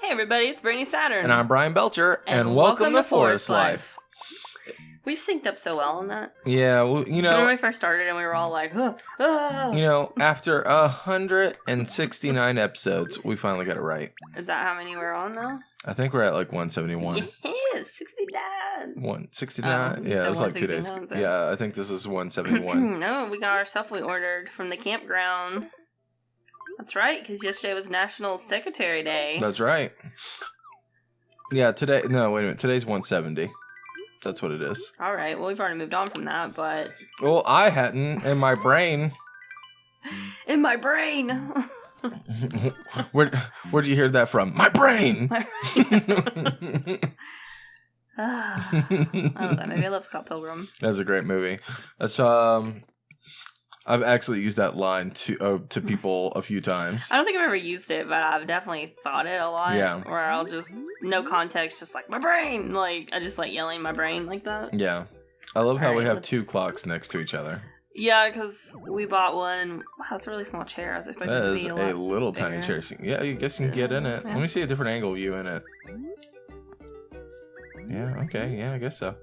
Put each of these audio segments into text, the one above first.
Hey everybody, it's Brittany Saturn. And I'm Bryan Belcher, and welcome to Forest Life. We've synced up so well on that. Yeah, well, when we first started and we were all like, after 169 episodes, we finally got it right. Is that how many we're on now? I think we're at like 171. Yeah, 69. 169? Yeah, it was like 2 days. So. Yeah, I think this is 171. No, we got our stuff we ordered from the campground. That's right, because yesterday was National Secretary Day. That's right. Yeah, today... No, wait a minute. Today's 170. That's what it is. All right. Well, we've already moved on from that, but... Well, I hadn't. In my brain. In my brain! Where'd you hear that from? My brain! I love that movie. I love Scott Pilgrim. That's a great movie. That's I've actually used that line to people a few times. I don't think I've ever used it, but I've definitely thought it a lot. Yeah. Where I'll just, no context, just like, my brain! Like, I just like yelling my brain like that. Yeah. I love how we have two clocks next to each other. Yeah, because we bought one. Wow, that's a really small chair. I was expecting it to be a little tiny chair. Yeah, I guess you can get in it. Yeah. Let me see a different angle view in it. Yeah, okay. Yeah, I guess so.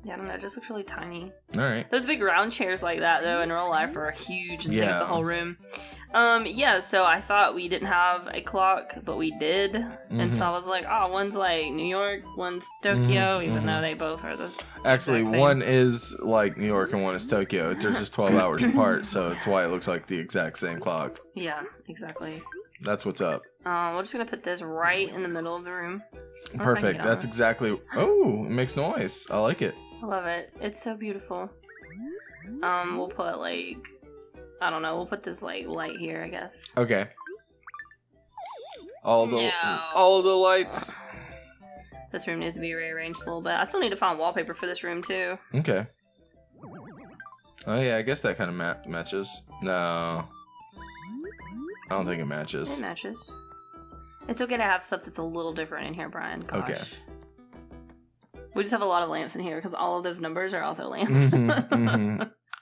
Yeah, I don't know. It just looks really tiny. All right. Those big round chairs like that, though, in real life are huge and take the whole room. So I thought we didn't have a clock, but we did. Mm-hmm. And so I was like, oh, one's like New York, one's Tokyo, even though they both are the Actually, one is like New York and one is Tokyo. They're just 12 hours apart, so it's why it looks like the exact same clock. Yeah, exactly. That's what's up. We're just going to put this right in the middle of the room. Perfect. That's exactly... Oh, it makes noise. I like it. I love it. It's so beautiful. We'll put like... I don't know. We'll put this like light here, I guess. Okay. All of the lights. This room needs to be rearranged a little bit. I still need to find wallpaper for this room too. Okay. Oh yeah, I guess that kind of matches. No. I don't think it matches. It matches. It's okay to have stuff that's a little different in here, Bryan. Gosh. Okay. We just have a lot of lamps in here because all of those numbers are also lamps.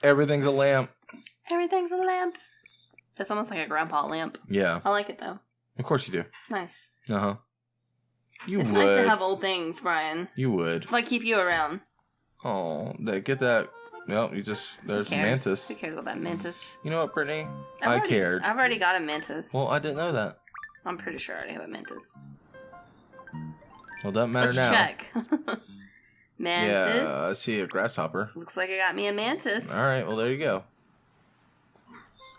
Everything's a lamp. Everything's a lamp. It's almost like a grandpa lamp. Yeah. I like it though. Of course you do. It's nice. Uh-huh. It's nice to have old things, Bryan. You would. That's why I keep you around. Oh, get that. No, there's mantis. Who cares about that mantis? You know what, Brittany? I cared. I've already got a mantis. Well, I didn't know that. I'm pretty sure I already have a mantis. Well, doesn't matter now. Let's check. Mantis. Yeah, I see a grasshopper. Looks like I got me a mantis. All right, well, there you go.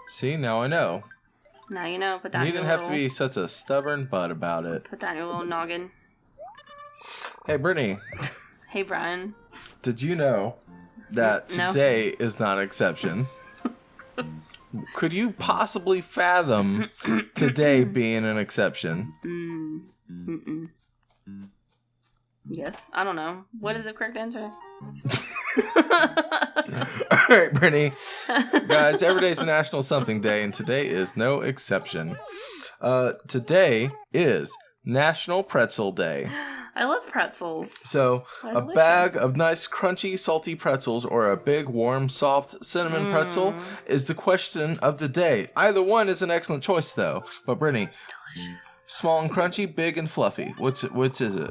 See, now I know. Now you know. Put that. You didn't have to be such a stubborn butt about it. Put that in your little noggin. Hey, Brittany. Hey, Bryan. Did you know that today is not an exception? Could you possibly fathom today being an exception? Yes, I don't know. What is the correct answer? All right, Brittany. Guys, every day is National Something Day, and today is no exception. Today is National Pretzel Day. I love pretzels. So, a bag of nice, crunchy, salty pretzels or a big, warm, soft cinnamon pretzel is the question of the day. Either one is an excellent choice, though. But, Brittany, delicious. Small and crunchy, big and fluffy. Which is it?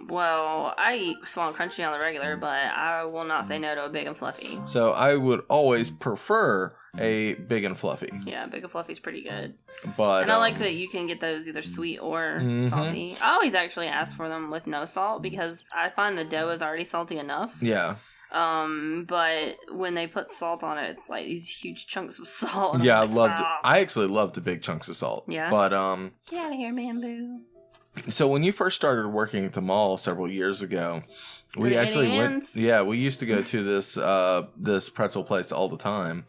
Well, I eat small and crunchy on the regular, but I will not say no to a big and fluffy. So I would always prefer a big and fluffy. Yeah, big and fluffy's pretty good. But I like that you can get those either sweet or salty. I always actually ask for them with no salt because I find the dough is already salty enough. Yeah. But when they put salt on it, it's like these huge chunks of salt. Yeah, I actually love the big chunks of salt. Yeah. But get out of here, man, boo. So when you first started working at the mall several years ago, we actually went. Yeah, we used to go to this pretzel place all the time,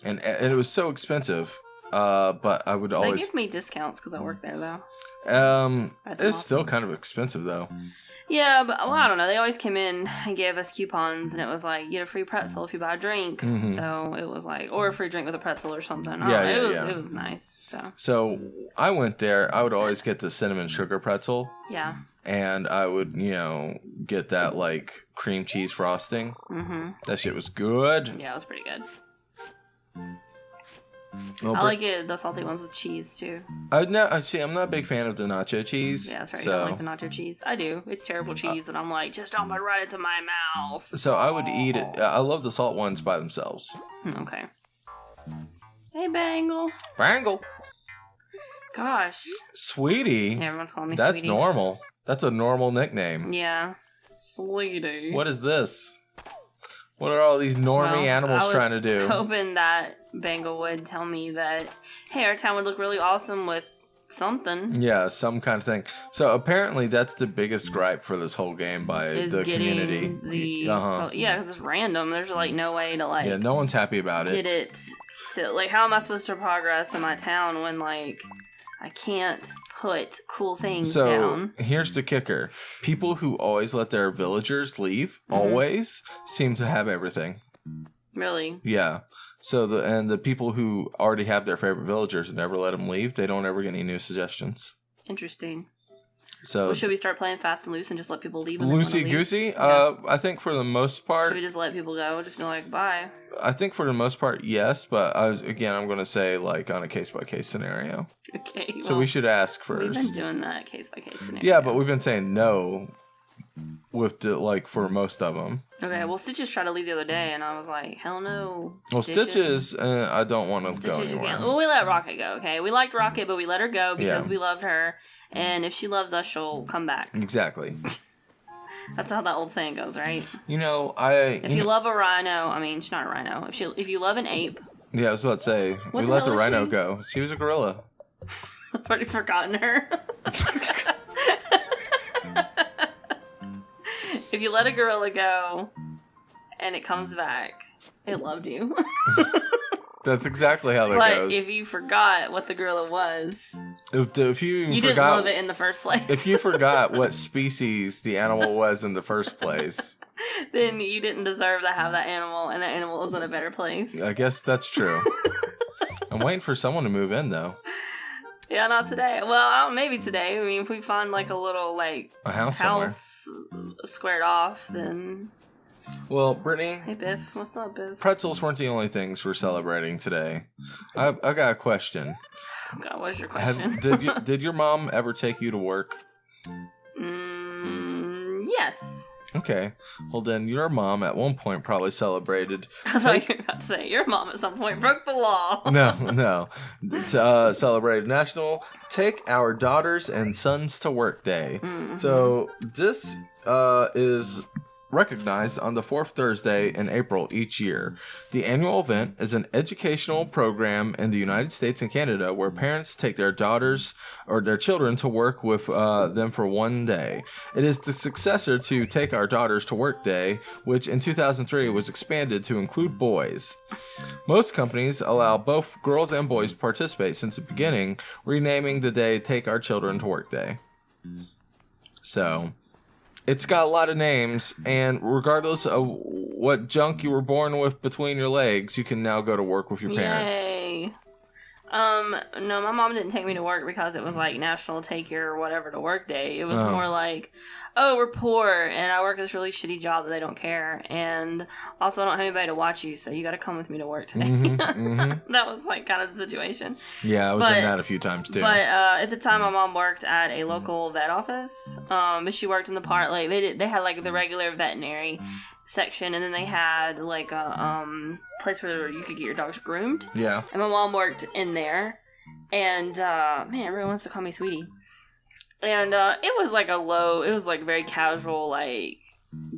and it was so expensive. But I would always. They give me discounts because I work there though. It's still kind of expensive though. Yeah, but I don't know. They always came in and gave us coupons, and it was like, you get a free pretzel if you buy a drink. So it was like, or a free drink with a pretzel or something. It was nice. So I went there. I would always get the cinnamon sugar pretzel. Yeah. And I would, get that like cream cheese frosting. That shit was good. Yeah, it was pretty good. Well, I like it, the salty ones with cheese, too. I'm not a big fan of the nacho cheese. Yeah, that's right. You don't like the nacho cheese. I do. It's terrible cheese, and I'm like, just don't put it right into my mouth. So I would eat it. I love the salt ones by themselves. Okay. Hey, Bangle. Bangle. Gosh. Sweetie. Yeah, everyone's calling me That's Sweetie. normal. That's a normal nickname. Yeah. Sweetie. What is this? What are all these normie animals trying to do? I was hoping that Bangle would tell me that, hey, our town would look really awesome with something. Yeah, some kind of thing. So apparently that's the biggest gripe for this whole game by the community. Yeah, because it's random. There's like no way to like. Yeah, no one's happy about it. Get it to like, how am I supposed to progress in my town when like I can't put cool things down? So here's the kicker: people who always let their villagers leave always seem to have everything. Really? Yeah. So the people who already have their favorite villagers and never let them leave, they don't ever get any new suggestions. Interesting. So well, should we start playing fast and loose and just let people leave? Loosey goosey? Yeah. I think for the most part. Should we just let people go? Just be like, bye. I think for the most part, yes. But I'm going to say like on a case by case scenario. Okay. So we should ask first. We've been doing that case by case scenario. Yeah, but we've been saying no with for most of them. Okay. Well, Stitches tried to leave the other day, and I was like, hell no. Well, Stitches, I don't want to go anywhere. Well, we let Rocket go. Okay, we liked Rocket, but we let her go because we loved her, and if she loves us, she'll come back. Exactly. That's how that old saying goes, right? You know, if you love a rhino, I mean, she's not a rhino. If you love an ape. Yeah, I was about to say, we let the rhino go. She was a gorilla. I've already forgotten her. If you let a gorilla go and it comes back, it loved you. That's exactly how that goes. But if you forgot what the gorilla was, if you didn't love it in the first place. If you forgot what species the animal was in the first place, then you didn't deserve to have that animal, and that animal was in a better place. I guess that's true. I'm waiting for someone to move in, though. Yeah, not today. Well, maybe today. I mean, if we find like a little like a house squared off, then. Well, Brittany. Hey, Biff. What's up, Biff? Pretzels weren't the only things we're celebrating today. I got a question. God, what's your question? Did your mom ever take you to work? Yes. Okay. Well, then your mom at one point probably celebrated. I thought you were about to say your mom at some point broke the law. No. Celebrated National Take Our Daughters and Sons to Work Day. Mm-hmm. So this is recognized on the fourth Thursday in April each year. The annual event is an educational program in the United States and Canada where parents take their daughters or their children to work with them for one day. It is the successor to Take Our Daughters to Work Day, which in 2003 was expanded to include boys. Most companies allow both girls and boys to participate since the beginning, renaming the day Take Our Children to Work Day. So it's got a lot of names, and regardless of what junk you were born with between your legs, you can now go to work with your parents. Yay. No, my mom didn't take me to work because it was like National Take Your Whatever to Work Day. It was more like, oh, we're poor, and I work this really shitty job that they don't care, and also I don't have anybody to watch you, so you gotta come with me to work today. That was like kind of the situation. Yeah, I was in that a few times too. But at the time, my mom worked at a local vet office. But she worked in the part, like, they had like the regular veterinary section, and then they had like a place where you could get your dogs groomed. Yeah. And my mom worked in there, and man, everyone wants to call me Sweetie. And it was like very casual, like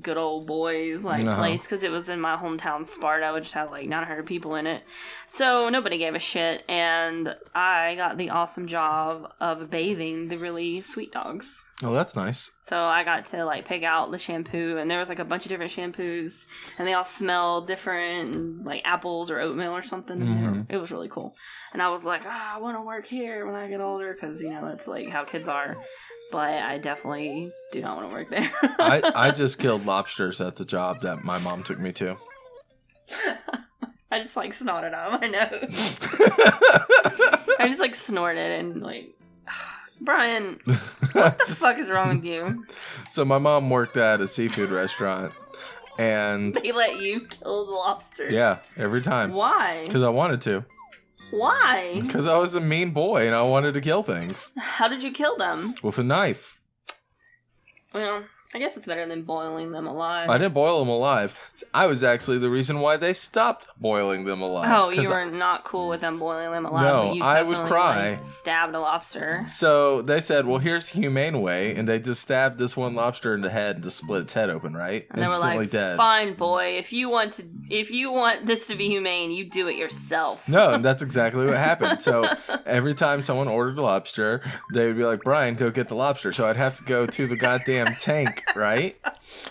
good old boys place, because it was in my hometown Sparta, which had like 900 people in it, so nobody gave a shit, and I got the awesome job of bathing the really sweet dogs. Oh, that's nice. So I got to like pick out the shampoo, and there was like a bunch of different shampoos, and they all smelled different, like apples or oatmeal or something. Mm-hmm. It was really cool, and I was like, I want to work here when I get older, because that's like how kids are. But I definitely do not want to work there. I just killed lobsters at the job that my mom took me to. I just like snorted out of my nose. I just like snorted and like, Bryan, what the fuck is wrong with you? So my mom worked at a seafood restaurant, and they let you kill the lobsters. Yeah, every time. Why? Because I wanted to. Why? Because I was a mean boy and I wanted to kill things. How did you kill them? With a knife. Well, I guess it's better than boiling them alive. I didn't boil them alive. I was actually the reason why they stopped boiling them alive. Oh, you were not cool with them boiling them alive. No, you I would cry. Like, stabbed a lobster. So they said, well, here's the humane way. And they just stabbed this one lobster in the head and just split its head open, right? And they were like, dead. Fine, boy. If you want this to be humane, you do it yourself. No, that's exactly what happened. So every time someone ordered a lobster, they would be like, Bryan, go get the lobster. So I'd have to go to the goddamn tank, right?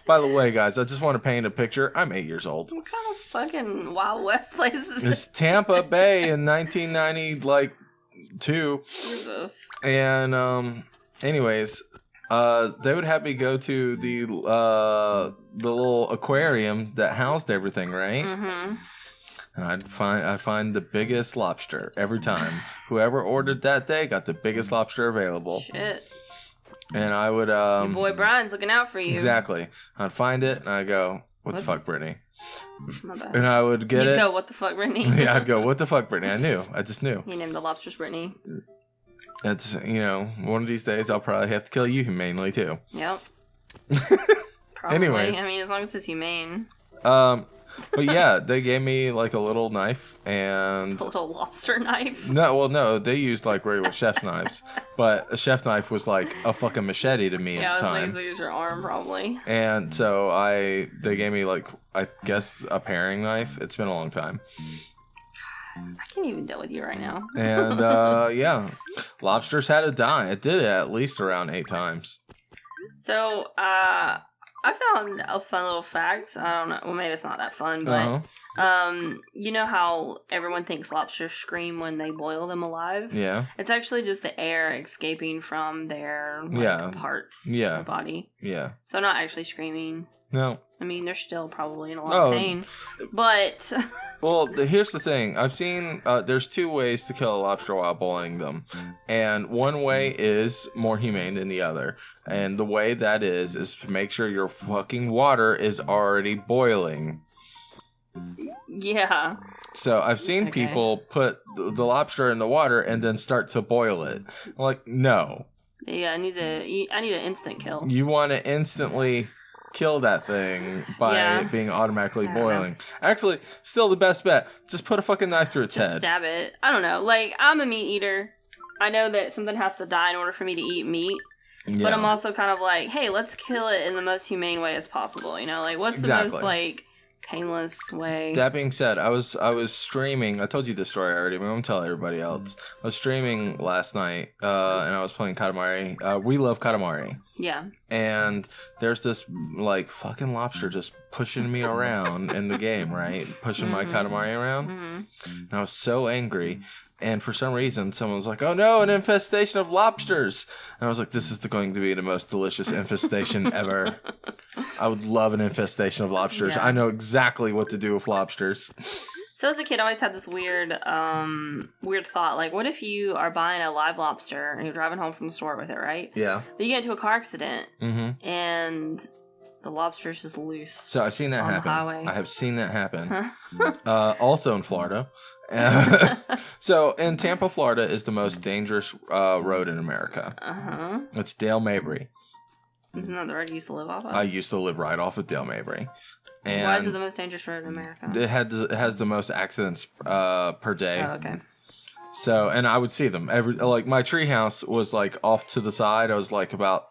By the way, guys, I just want to paint a picture. I'm 8 years old. What kind of fucking Wild West place is this? It's Tampa Bay in 1992. Jesus. And anyways, they would have me go to the little aquarium that housed everything, right? Mm-hmm. And I'd find the biggest lobster every time. Whoever ordered that day got the biggest lobster available. Shit. And I would your boy Bryan's looking out for you. Exactly. I'd find it and I'd go, what the fuck, Brittany? My bad. And I would get You'd it. go, what the fuck, Brittany? Yeah, I'd go, what the fuck, Brittany? I knew. I just knew. You named the lobsters Brittany. That's, one of these days I'll probably have to kill you humanely too. Yep. Probably. Anyways. I mean, as long as it's humane. But yeah, they gave me like a little knife and a little lobster knife. No, they used like regular chef's knives, but a chef knife was like a fucking machete to me at the time. Yeah, use your arm probably. And so they gave me like, I guess, a paring knife. It's been a long time. I can't even deal with you right now. And yeah, lobsters had to die. It did it at least around 8 times. So, I found a fun little fact. I don't know. Well, maybe it's not that fun, but you know how everyone thinks lobsters scream when they boil them alive? Yeah. It's actually just the air escaping from their parts of their body. Yeah. So not actually screaming. No. I mean, they're still probably in a lot of pain. But... Well, here's the thing. I've seen there's 2 ways to kill a lobster while boiling them. And one way is more humane than the other. And the way that is to make sure your fucking water is already boiling. Yeah. So I've seen people put the lobster in the water and then start to boil it. I'm like, no. Yeah, I need an instant kill. You want to instantly kill that thing by it being automatically boiling. Actually, still the best bet. Just put a fucking knife through its head. Stab it. I don't know. Like, I'm a meat eater. I know that something has to die in order for me to eat meat. Yeah. But I'm also kind of like, hey, let's kill it in the most humane way as possible. You know, like, what's the most, like, painless way? That being said, I was streaming. I told you this story already, but I'm going to tell everybody else. I was streaming last night, and I was playing Katamari. We love Katamari. Yeah. And there's this, like, fucking lobster just pushing me around in the game, right? Pushing my Katamari around. Mm-hmm. And I was so angry. And for some reason, someone was like, oh no, an infestation of lobsters. And I was like, this is going to be the most delicious infestation ever. I would love an infestation of lobsters. Yeah. I know exactly what to do with lobsters. So as a kid, I always had this weird thought. Like, what if you are buying a live lobster and you're driving home from the store with it, right? Yeah. But you get into a car accident and the lobster's just loose. So I've seen that happen. The highway. I have seen that happen. Also in Florida. So in Tampa, Florida is the most dangerous road in America. Uh-huh. It's Dale Mabry. Isn't that the road you used to live off of? I used to live right off of Dale Mabry. And why is it the most dangerous road in America? It has the most accidents per day. Oh, okay. So, and I would see them like my treehouse was like off to the side. I was like about,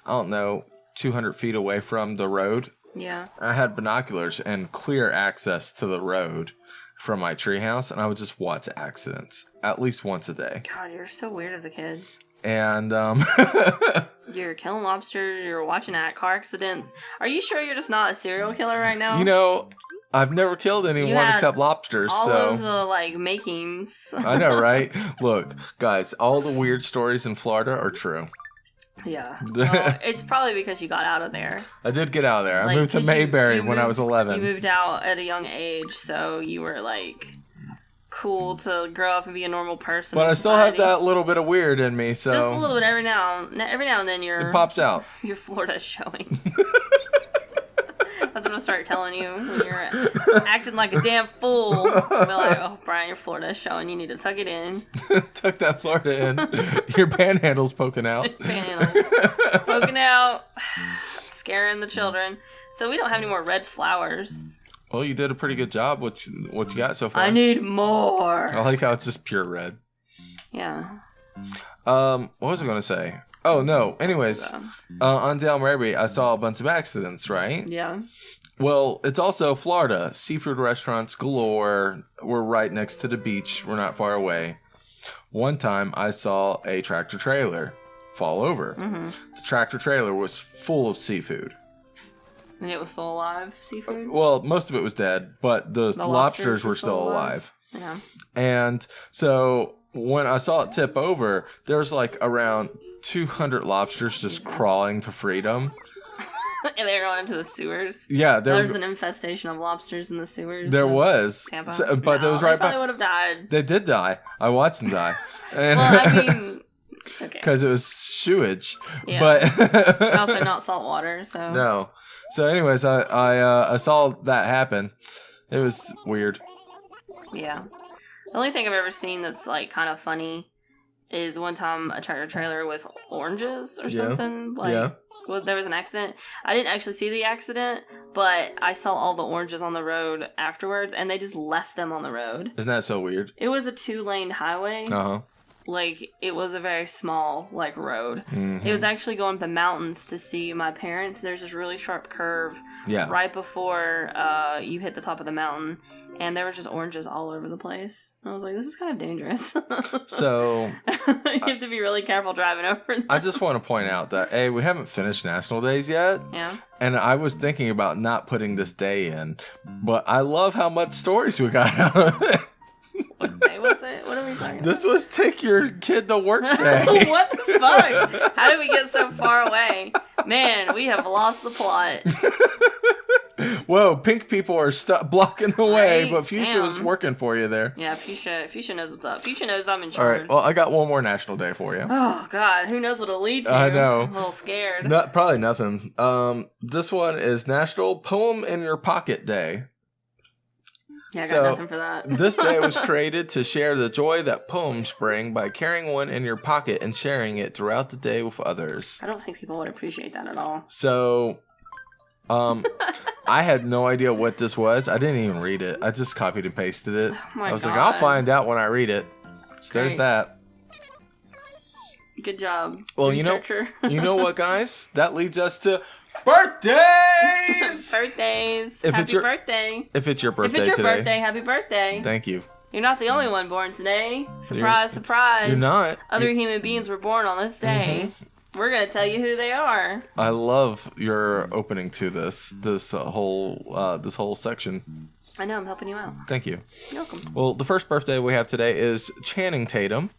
I don't know, 200 feet away from the road. Yeah. I had binoculars and clear access to the road from my treehouse, and I would just watch accidents at least once a day. God, you're so weird as a kid. And you're killing lobsters, you're watching car accidents. Are you sure you're just not a serial killer right now? You know, I've never killed anyone except lobsters. All of the like makings. I know, right? Look, guys, all the weird stories in Florida are true. Yeah. Well, it's probably because you got out of there. I did get out of there. I moved to Mayberry when I was 11. You moved out at a young age, so you were like cool to grow up and be a normal person. But I still have that little bit of weird in me, so just a little bit every now and then. It pops out. Your Florida's showing. That's what I'm gonna start telling you when you're acting like a damn fool. I'll be like, oh, Bryan, your Florida is showing. You need to tuck it in. Tuck that Florida in. Your panhandle's poking out. Panhandle. Poking out. Scaring the children. So we don't have any more red flowers. Well, you did a pretty good job. What you got so far? I need more. I like how it's just pure red. Yeah. What was I going to say? Oh, no. Anyways, on Dale Mabry, I saw a bunch of accidents, right? Yeah. Well, it's also Florida. Seafood restaurants galore. We're right next to the beach. We're not far away. One time, I saw a tractor trailer fall over. Mm-hmm. The tractor trailer was full of seafood. And it was still alive, seafood? Well, most of it was dead, but the lobsters were still alive. Yeah. And so when I saw it tip over, there was like around 200 lobsters just crawling to freedom. And they were going into the sewers. Yeah, there was an infestation of lobsters in the sewers. There was, but there was right back. They would have died. They did die. I watched them die. And well, I mean, okay, because it was sewage. Yeah. But also not salt water. So no. So, anyways, I saw that happen. It was weird. Yeah. The only thing I've ever seen that's like kind of funny is one time a tractor trailer with oranges or something. Well, there was an accident. I didn't actually see the accident, but I saw all the oranges on the road afterwards, and they just left them on the road. Isn't that so weird? It was a 2-lane highway. Uh-huh. Like, it was a very small, like, road. Mm-hmm. It was actually going up the mountains to see my parents. There's this really sharp curve right before you hit the top of the mountain, and there were just oranges all over the place. I was like, this is kind of dangerous. So you have to be really careful driving over them. I just want to point out that, A, we haven't finished National Days yet. Yeah. And I was thinking about not putting this day in, but I love how much stories we got out of it. What day was it? What are we talking about? This was Take Your Kid to Work Day. What the fuck? How did we get so far away? Man, we have lost the plot. Whoa, pink people are blocking the way, right? But Fuchsia was working for you there. Yeah, Fuchsia knows what's up. Fuchsia knows I'm in charge. All right, well, I got one more National Day for you. Oh, God, who knows what it'll lead to? I know. I'm a little scared. Probably nothing. This one is National Poem in Your Pocket Day. Yeah, I got nothing for that. This day was created to share the joy that poems bring by carrying one in your pocket and sharing it throughout the day with others. I don't think people would appreciate that at all. So, I had no idea what this was. I didn't even read it. I just copied and pasted it. Oh my I was God. like, I'll find out when I read it. So there's that. Good job. Well, researcher. you know what, guys? That leads us to birthdays! Birthdays. Happy birthday. If it's your birthday today. If it's your today. birthday, happy birthday. Thank you. You're not the only one born today. Surprise, surprise. You're not. Other human beings were born on this day. Mm-hmm. We're going to tell you who they are. I love your opening to this whole section. I know, I'm helping you out. Thank you. You're welcome. Well, the first birthday we have today is Channing Tatum.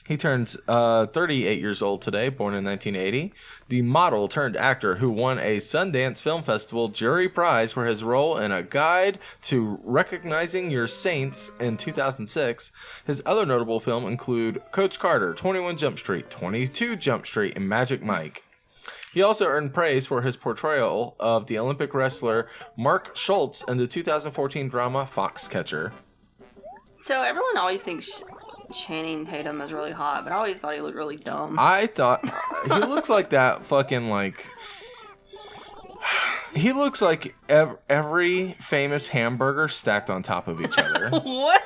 He turns 38 years old today, born in 1980. The model turned actor who won a Sundance Film Festival jury prize for his role in A Guide to Recognizing Your Saints in 2006. His other notable films include Coach Carter, 21 Jump Street, 22 Jump Street, and Magic Mike. He also earned praise for his portrayal of the Olympic wrestler Mark Schultz in the 2014 drama Foxcatcher. So everyone always thinks Channing Tatum is really hot, but I always thought he looked really dumb. I thought he looks like that fucking like... He looks like every famous hamburger stacked on top of each other. What?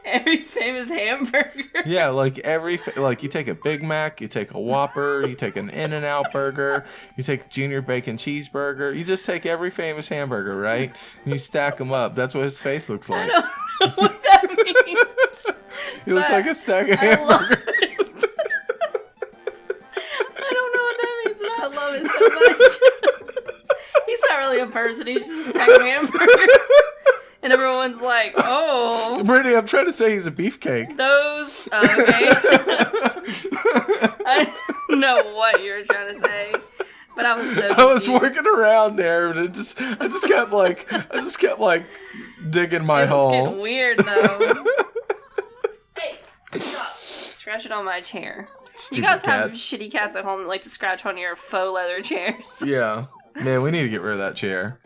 Every famous hamburger? Yeah, like you take a Big Mac, you take a Whopper, you take an In-N-Out burger, you take a Junior Bacon Cheeseburger. You just take every famous hamburger, right? And you stack them up. That's what his face looks like. I don't know what that means. He looks like a stack of hamburgers. I don't know what that means, but I love it so much. He's not really a person. He's just a stack of hamburgers. And everyone's like, oh. Brittany, I'm trying to say he's a beefcake. Those, okay. I don't know what you were trying to say. But I was so confused. I was working around there, and I just kept like digging my hole. It's getting weird though. Hey, stop. Scratch it on my chair. Stupid you guys cats. have shitty cats at home that like to scratch on your faux leather chairs. Yeah. Man, we need to get rid of that chair.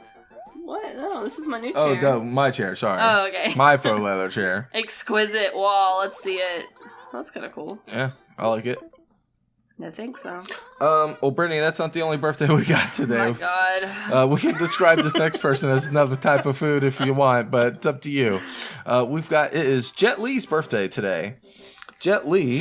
What? No, this is my new chair. Oh, no, my chair. Sorry. Oh, okay. My faux leather chair. Exquisite wall. Let's see it. That's kind of cool. Yeah, I like it. I think so. Well, Brittany, that's not the only birthday we got today. Oh my God. We can describe this next person as another type of food if you want, but it's up to you. It is Jet Li's birthday today. Jet Li.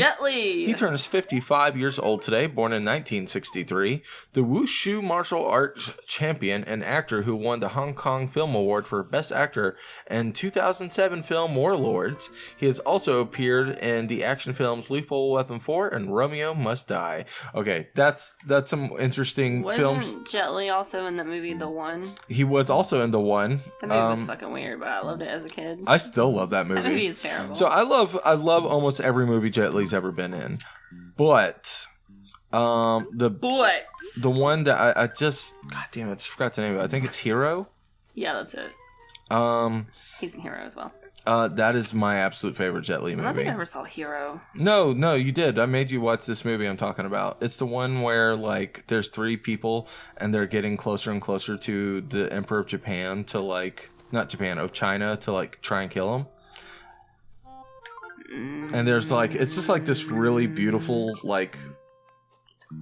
He turns 55 years old today, born in 1963. The Wushu martial arts champion and actor who won the Hong Kong Film Award for Best Actor in 2007 film Warlords. He has also appeared in the action films Lethal Weapon 4 and Romeo Must Die. Okay, that's some interesting films. Wasn't Jet Li also in the movie The One? He was also in The One. That movie was fucking weird, but I loved it as a kid. I still love that movie. That movie is terrible. So I love almost every movie Jet Li's ever been in, but the one that I just, god damn it, I forgot the name of it. I think it's Hero. Yeah, that's it. He's in Hero as well. That is my absolute favorite Jet Li movie. I don't think I ever saw Hero. No, you did. I made you watch this movie I'm talking about. It's the one where like there's 3 people and they're getting closer and closer to the Emperor of Japan of China to like try and kill him. And there's like, it's just like this really beautiful like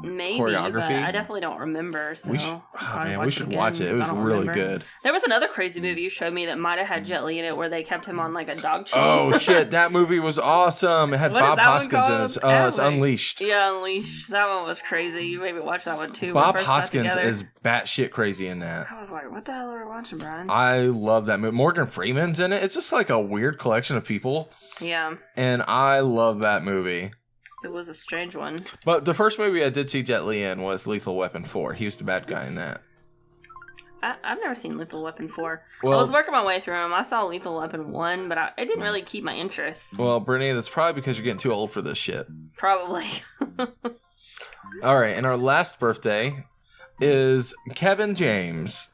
choreography. But I definitely don't remember. So we should watch it. It was really good. There was another crazy movie you showed me that might have had Jet Li in it, where they kept him on like a dog chain. Oh shit, that movie was awesome. It had Bob Hoskins in it. It's Unleashed. Yeah, Unleashed. That one was crazy. You made me watch that one too. Bob Hoskins is batshit crazy in that. I was like, what the hell are we watching, Bryan? I love that movie. Morgan Freeman's in it. It's just like a weird collection of people. Yeah. And I love that movie. It was a strange one. But the first movie I did see Jet Li in was Lethal Weapon 4. He was the bad guy in that. I've never seen Lethal Weapon 4. Well, I was working my way through them. I saw Lethal Weapon 1, but it didn't really keep my interest. Well, Brittany, that's probably because you're getting too old for this shit. Probably. All right, and our last birthday is Kevin James.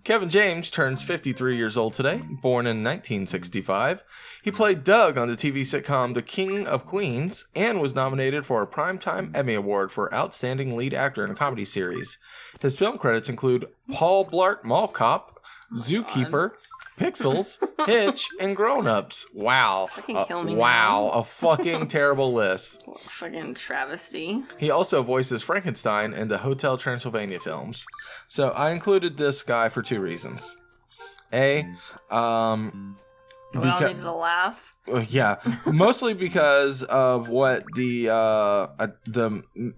Kevin James turns 53 years old today, born in 1965. He played Doug on the TV sitcom The King of Queens and was nominated for a Primetime Emmy Award for Outstanding Lead Actor in a Comedy Series. His film credits include Paul Blart Mall Cop, Zookeeper, Pixels, Hitch, and Grown Ups. Wow. Fucking kill me wow. now. A fucking terrible list. Fucking travesty. He also voices Frankenstein in the Hotel Transylvania films. So I included this guy for 2 reasons. We all needed a laugh. Yeah, mostly because of what the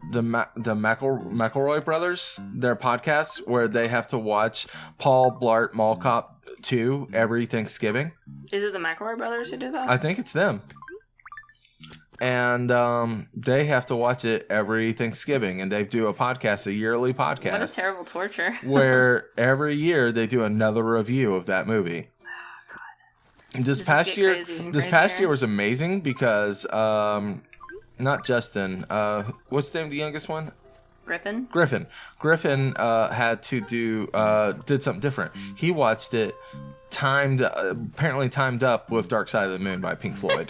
McElroy brothers, their podcast where they have to watch Paul Blart Mall Cop 2 every Thanksgiving. Is it the McElroy brothers who do that? I think it's them. And they have to watch it every Thanksgiving, and they do a yearly podcast. What a terrible torture. Where every year they do another review of that movie. This past year was amazing because not Justin. What's the name of the youngest one? Griffin had to did something different. He watched it apparently timed up with Dark Side of the Moon by Pink Floyd.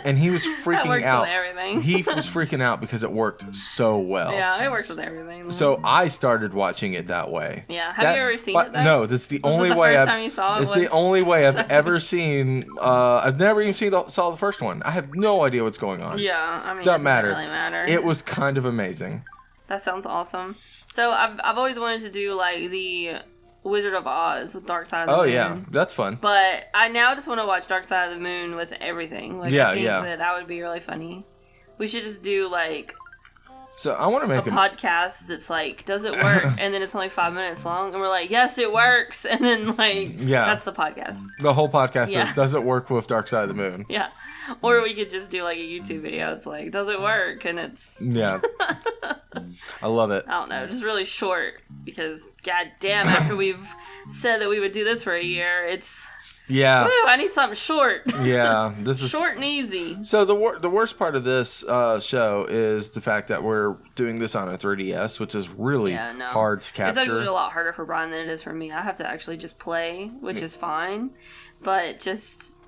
And he was freaking out. With everything. He was freaking out because it worked so well. Yeah, it works with everything. So I started watching it that way. Yeah. Have you ever seen it though? No, that's the only way it's the only way I've ever seen. I've never even saw the first one. I have no idea what's going on. Yeah, I mean, doesn't really matter. It was kind of amazing. That sounds awesome. So I've always wanted to do like the Wizard of Oz with Dark Side of the Moon. Oh yeah, that's fun. But I now just want to watch Dark Side of the Moon with everything. Like, I think that would be really funny. We should just do like So I want to make a podcast that's like, does it work? And then it's only 5 minutes long, and we're like, yes, it works. And then like, that's the podcast. The whole podcast says, does it work with Dark Side of the Moon? Yeah. Or we could just do like a YouTube video. It's like, does it work? And it's I love it. I don't know, just really short because goddamn, after we've said that we would do this for a year, it's. Yeah. Woo, I need something short. Yeah, this is short and easy. So the worst part of this show is the fact that we're doing this on a 3DS, which is really hard to capture. It's actually a lot harder for Bryan than it is for me. I have to actually just play, which is fine, but just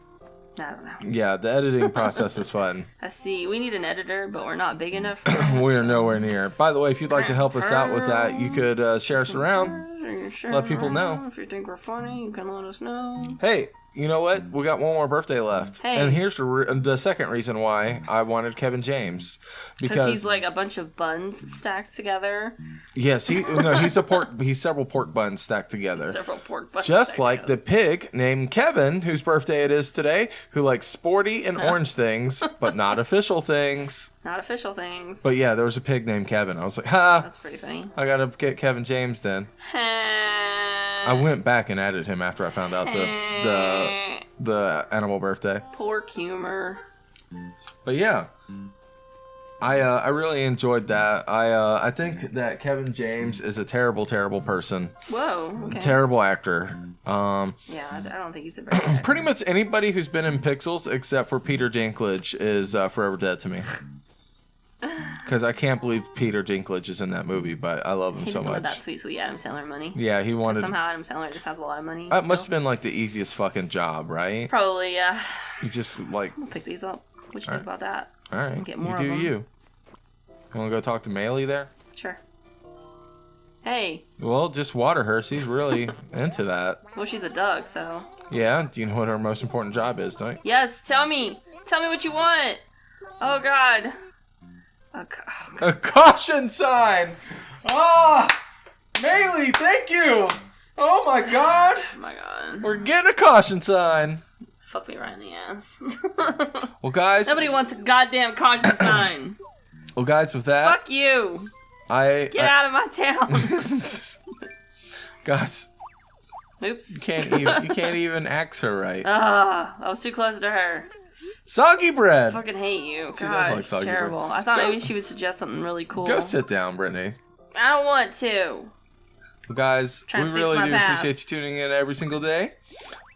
I don't know. Yeah, the editing process is fun. I see. We need an editor, but we're not big enough. We are nowhere near. By the way, if you'd like to help us out with that, you could share us around. Sure. Let people know. If you think we're funny, you can let us know. Hey, you know what? We got one more birthday left. Hey. And here's the second reason why I wanted Kevin James. Because he's like a bunch of buns stacked together. Yes, he's several pork buns stacked together. Several pork buns. Just like the pig named Kevin, whose birthday it is today, who likes sporty and orange things, but not official things. Not official things. But yeah, there was a pig named Kevin. I was like, ha! That's pretty funny. I gotta get Kevin James then. I went back and added him after I found out the animal birthday. Pork humor. But yeah, I really enjoyed that. I think that Kevin James is a terrible person. Whoa. Okay. Terrible actor. Yeah, I don't think he's a very good actor. Pretty much anybody who's been in Pixels except for Peter Dinklage is forever dead to me. Because I can't believe Peter Dinklage is in that movie, but I love him so much. He wanted that sweet Adam Sandler money. Yeah, he wanted. Somehow Adam Sandler just has a lot of money. That must have been like the easiest fucking job, right? Probably, yeah. You just like. I'll pick these up. What you think about that? All right. Get more you do of them. You want to go talk to Maylee there? Sure. Hey. Well, just water her. She's really into that. Well, she's a Doug, so. Yeah. Do you know what her most important job is, don't you? Yes. Tell me. Tell me what you want. Oh God. A caution sign! Ah! Maylee, thank you! Oh my god! Oh my god. We're getting a caution sign! Fuck me right in the ass. Well, guys... Nobody wants a goddamn caution sign. Well, guys, with that... Fuck you! Get out of my town! Guys... Oops. You can't even axe her right. I was too close to her. Soggy bread! I fucking hate you. She God, does like soggy terrible. bread. I thought maybe she would suggest something really cool. Go sit down, Brittany. I don't want to. Well, guys, we really do appreciate you tuning in every single day.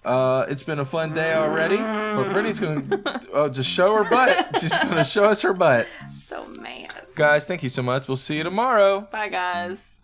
It's been a fun day already, but Brittany's gonna just show her butt. She's gonna show us her butt. So mad. Guys, thank you so much. We'll see you tomorrow. Bye, guys.